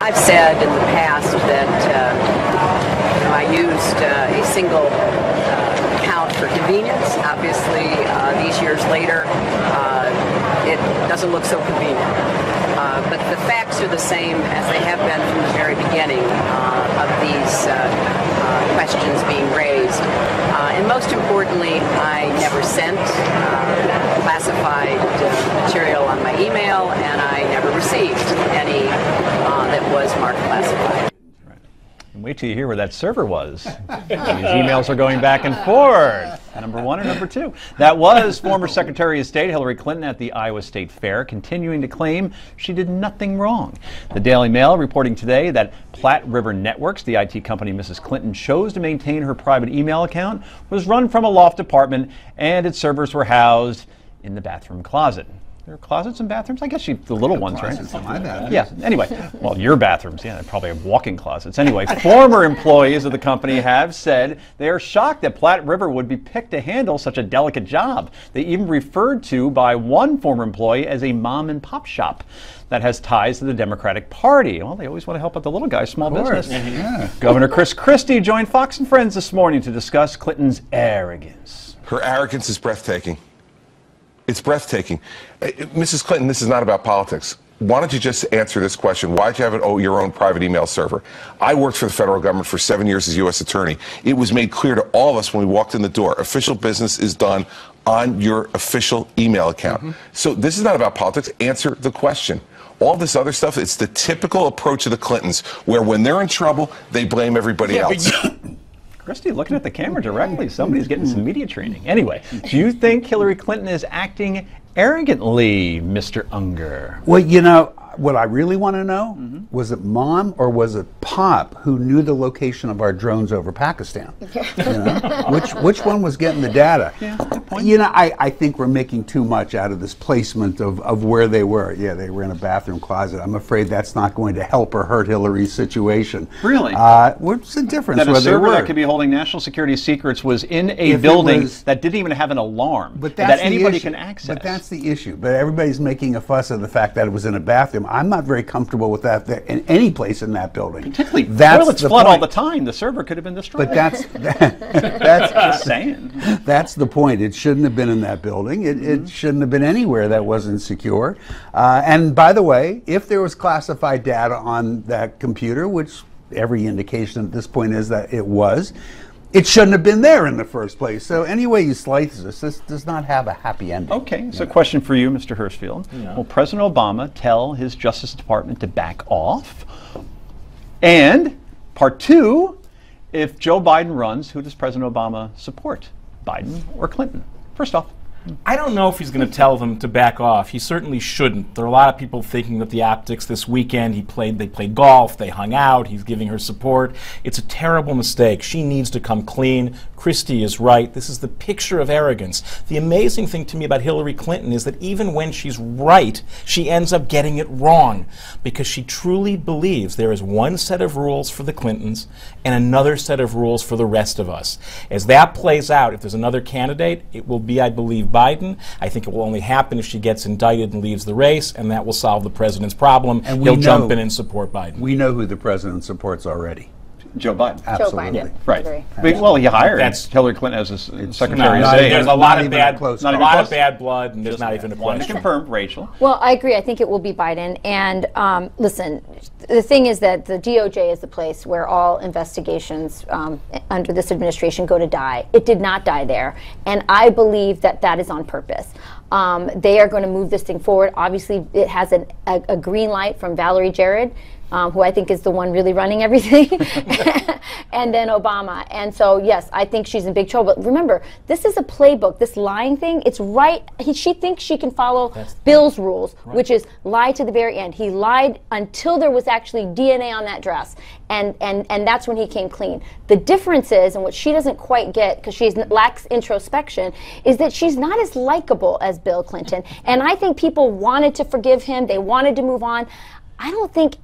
I've said in the past that I used a single account for convenience. Obviously, these years later, it doesn't look so convenient. But the facts are the same as they have been from the very beginning of these questions being raised. And most importantly, I never sent classified material on my email, and I never received any that was marked classified. And wait till you hear where that server was. These emails are going back and forth. Number one and number two. That was former Secretary of State Hillary Clinton at the Iowa State Fair, continuing to claim she did nothing wrong. The Daily Mail reporting today that Platte River Networks, the IT company Mrs. Clinton chose to maintain her private email account, was run from a loft apartment, and its servers were housed in the bathroom closet. There are closets and bathrooms? I guess the little ones, right? In my bathroom. Yeah, anyway. Well, your bathrooms, yeah, they probably have walk-in closets. Anyway, former employees of the company have said they are shocked that Platte River would be picked to handle such a delicate job. They even referred to by one former employee as a mom-and-pop shop that has ties to the Democratic Party. Well, they always want to help out the little guy, small business. Yeah. Governor Chris Christie joined Fox and Friends this morning to discuss Clinton's arrogance. Her arrogance is breathtaking. It's breathtaking. Mrs. Clinton, this is not about politics. Why don't you just answer this question? Why did you have your own private email server? I worked for the federal government for 7 years as U.S. attorney. It was made clear to all of us when we walked in the door, official business is done on your official email account. So this is not about politics. Answer the question. All this other stuff, it's the typical approach of the Clintons, where when they're in trouble, they blame everybody else. Christie looking at the camera directly. Somebody's getting some media training. Anyway, do you think Hillary Clinton is acting arrogantly, Mr. Unger? Well, you know, what I really want to know, was it Mom or was it Pop who knew the location of our drones over Pakistan? You know? Which one was getting the data? Yeah, good point. You know, I think we're making too much out of this placement of where they were. Yeah, they were in a bathroom closet. I'm afraid that's not going to help or hurt Hillary's situation. Really? What's the difference? That a where they server were? that could be holding national security secrets was in a If it building was- that didn't even have an alarm But that that's the anybody issue. can access. But that's the issue. But everybody's making a fuss of the fact that it was in a bathroom. I'm not very comfortable with that in any place in that building. Particularly, That's toilets the flood all point. the time. The server could have been destroyed. But that's just saying. That's the point. It shouldn't have been in that building. It shouldn't have been anywhere that wasn't secure. And by the way, if there was classified data on that computer, which every indication at this point is that it was, it shouldn't have been there in the first place. So any way you slice this does not have a happy ending. Okay, so question for you, Mr. Hirschfield. Will President Obama tell his Justice Department to back off? And part two, if Joe Biden runs, who does President Obama support, Biden or Clinton? First off. I don't know if he's going to tell them to back off. He certainly shouldn't. There are a lot of people thinking that the optics this weekend, they played golf, they hung out, he's giving her support. It's a terrible mistake. She needs to come clean. Christie is right. This is the picture of arrogance. The amazing thing to me about Hillary Clinton is that even when she's right, she ends up getting it wrong because she truly believes there is one set of rules for the Clintons and another set of rules for the rest of us. As that plays out, if there's another candidate, it will be, I believe, Biden. I think it will only happen if she gets indicted and leaves the race, and that will solve the president's problem. And he'll jump in and support Biden. We know who the president supports already. Joe Biden. Absolutely. Joe Biden. Right. Agree. Well, he hired That's- Hillary Clinton as his Secretary of not State. even- There's a not lot of even a bad, close a call. lot of bad blood, and there's Just not even a wanted to question. confirm, Rachel. Well, I agree. I think it will be Biden. And listen, the thing is that the DOJ is the place where all investigations under this administration go to die. It did not die there. And I believe that that is on purpose. They are going to move this thing forward. Obviously, it has a green light from Valerie Jarrett, who I think is the one really running everything, and then Obama. And so, yes, I think she's in big trouble. But remember, this is a playbook. This lying thing, it's right. She thinks she can follow Bill's rules, which is lie to the very end. He lied until there was actually DNA on that dress. And that's when he came clean. The difference is, and what she doesn't quite get, because she lacks introspection, is that she's not as likable as Bill Clinton. And I think people wanted to forgive him. They wanted to move on. I don't think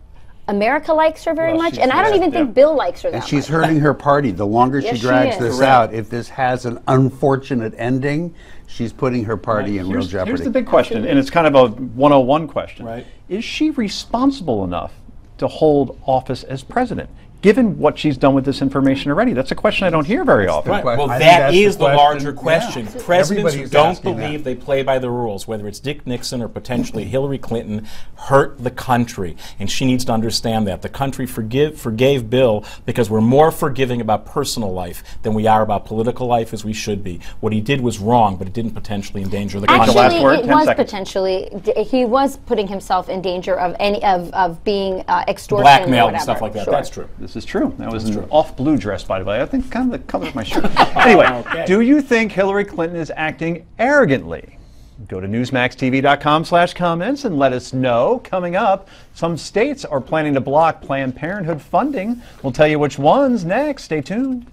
America likes her very much, and I don't even think Bill likes her that And she's much. hurting her party. The longer Yes, she she drags is. this Correct. out, if this has an unfortunate ending, she's putting her party in real jeopardy. Here's the big question, and it's kind of a 101 question. Right. Is she responsible enough to hold office as president, given what she's done with this information already? That's a question I don't hear very often. Right. Well, I think that that's is the the larger question. question. Yeah. Presidents who Everybody's don't asking believe that. they play by the rules, whether it's Dick Nixon or potentially Hillary Clinton, hurt the country. And she needs to understand that. The country forgave Bill because we're more forgiving about personal life than we are about political life, as we should be. What he did was wrong, but it didn't potentially endanger the country. Actually, last word, it 10 was seconds. potentially. He was putting himself in danger of of being extortion, Blackmail or and whatever. stuff like that. Sure. That's true. This is true. That was an off-blue dress, by the way. I think kind of the color of my shirt. Anyway, Okay. do you think Hillary Clinton is acting arrogantly? Go to newsmaxtv.com/comments and let us know. Coming up, some states are planning to block Planned Parenthood funding. We'll tell you which ones next. Stay tuned.